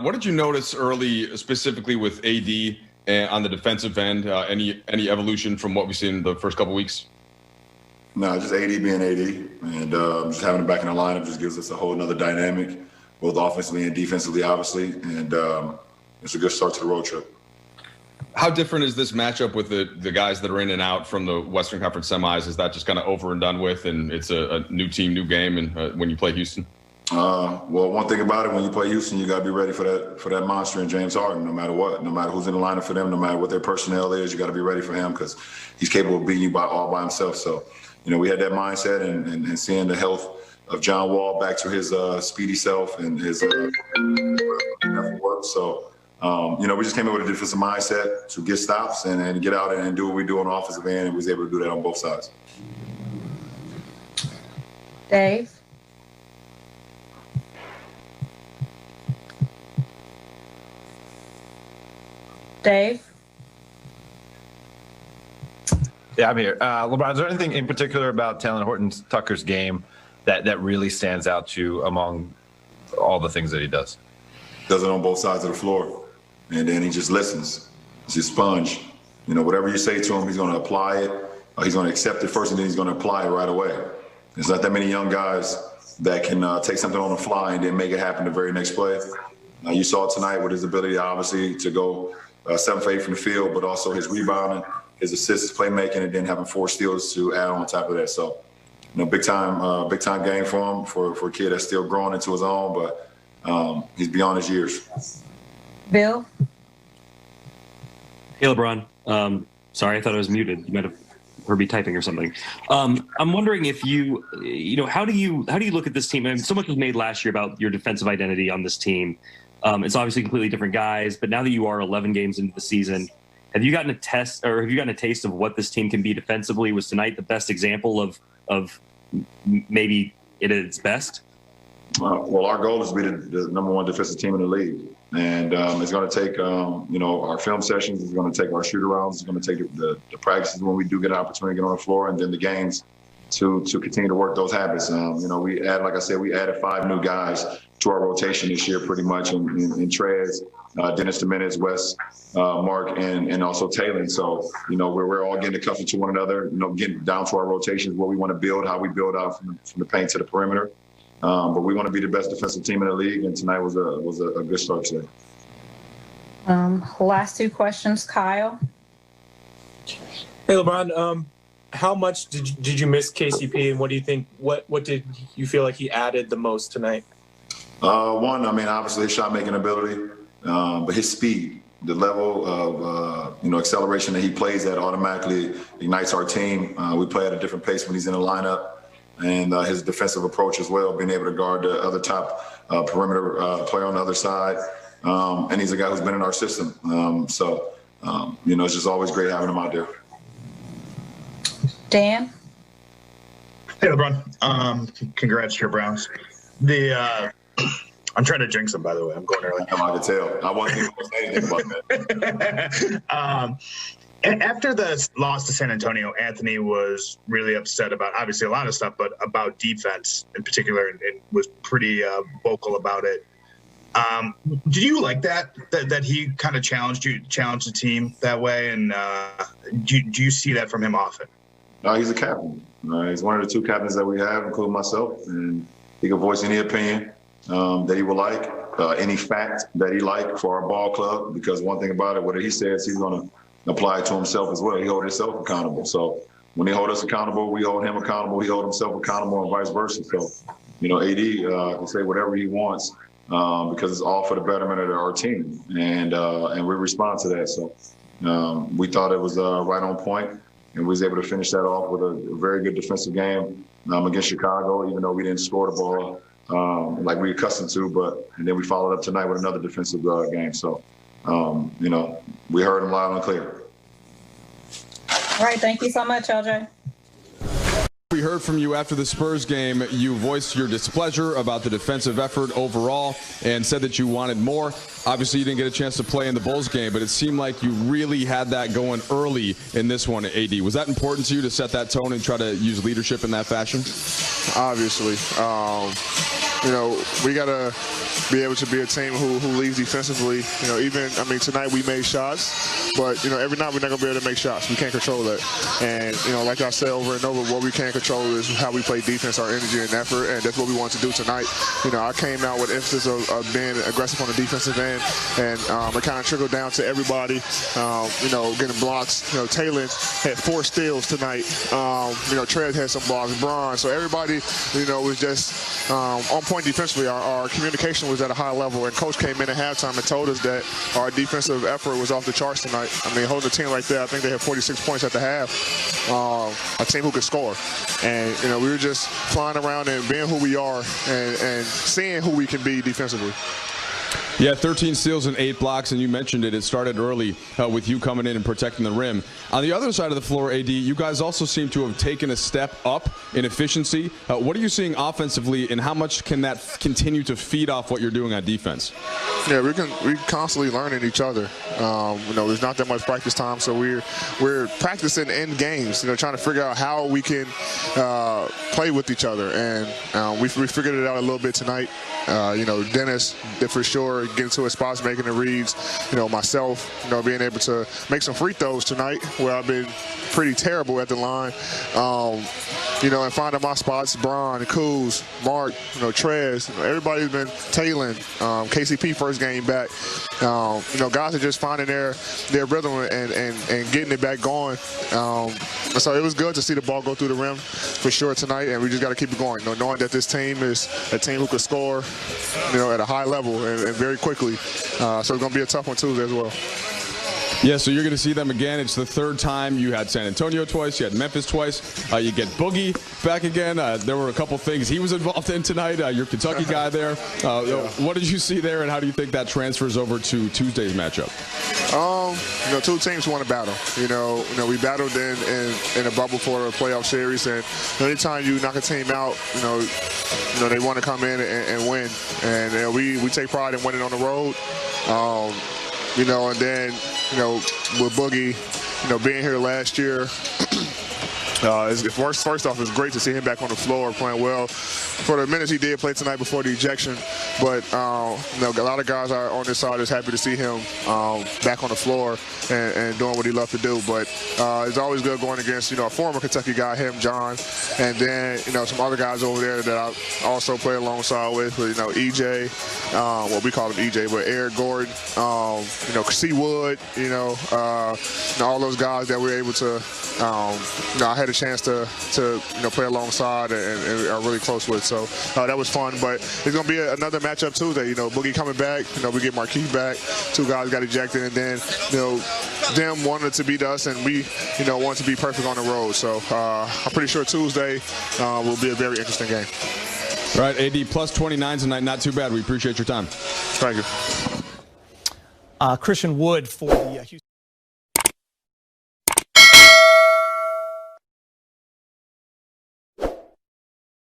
What did you notice early, specifically with AD on the defensive end? Any evolution from what we've seen in the first couple weeks? No, just AD being AD, and just having him back in the lineup just gives us a whole nother dynamic, both offensively and defensively, obviously, and it's a good start to the road trip. How different is this matchup with the guys that are in and out from the Western Conference semis? Is that just kind of over and done with, and it's a new team, new game, and when you play Houston? Well, one thing about it, when you play Houston, you got to be ready for that monster in James Harden, no matter what, no matter who's in the lineup for them, no matter what their personnel is, you got to be ready for him because he's capable of beating you all by himself. So, we had that mindset and seeing the health of John Wall back to his speedy self and his work. So, we just came in with a defensive mindset to get stops and get out and do what we do on the offensive end, and we was able to do that on both sides. Dave? Dave? Yeah, I'm here. LeBron, is there anything in particular about Talen Horton-Tucker's game that really stands out to you among all the things that he does? Does it on both sides of the floor, and then he just listens. He's a sponge. Whatever you say to him, he's going to apply it. He's going to accept it first, and then he's going to apply it right away. There's not that many young guys that can take something on the fly and then make it happen the very next play. You saw tonight with his ability, obviously, to go 7 for 8 from the field, but also his rebounding, his assists, his playmaking, and then having 4 steals to add on top of that. So, big time game for him, for a kid that's still growing into his own, but he's beyond his years. Bill? Hey, LeBron. Sorry, I thought I was muted. You might have heard me typing or something. I'm wondering if how do you look at this team? I mean, so much was made last year about your defensive identity on this team. It's obviously completely different guys, but now that you are 11 games into the season, have you gotten a taste of what this team can be defensively? Was tonight the best example of maybe it at its best? Well, our goal is to be the number 1 defensive team in the league. And it's going to take, our film sessions. It's going to take our shoot-arounds. It's going to take the practices when we do get an opportunity to get on the floor, and then the games to continue to work those habits. We added 5 new guys to our rotation this year pretty much in Trez, Dennis Dominguez, Wes, Mark, and also Talen. So, we're all getting accustomed to one another, getting down to our rotations, what we want to build, how we build out from the paint to the perimeter. But we want to be the best defensive team in the league, and tonight was a good start today. Last 2 questions, Kyle. Hey, LeBron. How much did you miss KCP, and what do you think? What did you feel like he added the most tonight? One, obviously his shot making ability, but his speed, the level of acceleration that he plays at automatically ignites our team. We play at a different pace when he's in the lineup. And his defensive approach as well, being able to guard the other top perimeter player on the other side. And he's a guy who's been in our system. It's just always great having him out there. Dan? Hey, LeBron. Congrats to your Browns. I'm trying to jinx them, by the way. I'm going early. I can tell. I wasn't even going to say anything about that. After the loss to San Antonio, Anthony was really upset about, obviously, a lot of stuff, but about defense in particular, and was pretty vocal about it. Did you like that he kind of challenged the team that way? And do you see that from him often? He's a captain. He's one of the 2 captains that we have, including myself, and he can voice any opinion that he would like, any fact that he like for our ball club. Because one thing about it, whatever he says, he's going to apply it to himself as well. He holds himself accountable. So when they hold us accountable, we hold him accountable. He holds himself accountable, and vice versa. So, AD can say whatever he wants because it's all for the betterment of our team, and we respond to that. So we thought it was right on point, and we was able to finish that off with a very good defensive game against Chicago, even though we didn't score the ball like we're accustomed to. And then we followed up tonight with another defensive game. So. We heard him loud and clear. All right, thank you so much, LJ. We heard from you after the Spurs game. You voiced your displeasure about the defensive effort overall and said that you wanted more. Obviously, you didn't get a chance to play in the Bulls game, but it seemed like you really had that going early in this one, AD. Was that important to you to set that tone and try to use leadership in that fashion? Obviously. we got to be able to be a team who leads defensively. Tonight we made shots, but, every night we're not going to be able to make shots. We can't control that. And, like I said over and over, what we can't control is how we play defense, our energy and effort, and that's what we want to do tonight. I came out with emphasis of being aggressive on the defensive end, and it kind of trickled down to everybody, getting blocks. Taylor had 4 steals tonight. Trez had some blocks, Bron. So everybody, was just on point defensively. Our communication was at a high level, and Coach came in at halftime and told us that our defensive effort was off the charts tonight. Holding a team like that, I think they had 46 points at the half. A team who could score. And, we were just flying around and being who we are and seeing who we can be defensively. Yeah, 13 steals and 8 blocks, and you mentioned it. It started early with you coming in and protecting the rim. On the other side of the floor, AD, you guys also seem to have taken a step up in efficiency. What are you seeing offensively, and how much can that continue to feed off what you're doing on defense? Yeah, we're constantly learning each other. There's not that much practice time, so we're practicing in games. Trying to figure out how we can play with each other, and we figured it out a little bit tonight. Dennis, for sure, getting to his spots, making the reads. Myself, being able to make some free throws tonight, where I've been pretty terrible at the line. And finding my spots, Bron, Kuz, Mark, Trez, everybody's been tailing. KCP first game back. Guys are just finding their rhythm and getting it back going. So it was good to see the ball go through the rim for sure tonight, and we just got to keep it going. Knowing that this team is a team who can score, at a high level and very quickly. So it's going to be a tough one Tuesday as well. Yeah, so you're going to see them again. It's the 3rd time. You had San Antonio twice. You had Memphis twice. You get Boogie back again. There were a couple things he was involved in tonight. Your Kentucky guy there. What did you see there, and how do you think that transfers over to Tuesday's matchup? 2 teams want to battle. We battled in a bubble for a playoff series, and anytime you knock a team out, they want to come in and win. And we take pride in winning on the road. And then, with Boogie, being here last year, first off, it's great to see him back on the floor playing well. For the minutes he did play tonight before the ejection, but a lot of guys are on this side is happy to see him back on the floor and doing what he loves to do. But it's always good going against a former Kentucky guy, him, John, and then some other guys over there that I also play alongside with. EJ, well, we call him EJ, but Eric Gordon, C. Wood, all those guys that we're able to. I had a chance to play alongside and are really close with. So that was fun. But it's going to be another matchup Tuesday. Boogie coming back. We get Marquise back. 2 guys got ejected, and then them wanted to beat us, and we wanted to be perfect on the road. So I'm pretty sure Tuesday will be a very interesting game. All right, AD, plus 29 tonight. Not too bad. We appreciate your time. Thank you. Christian Wood for the Houston.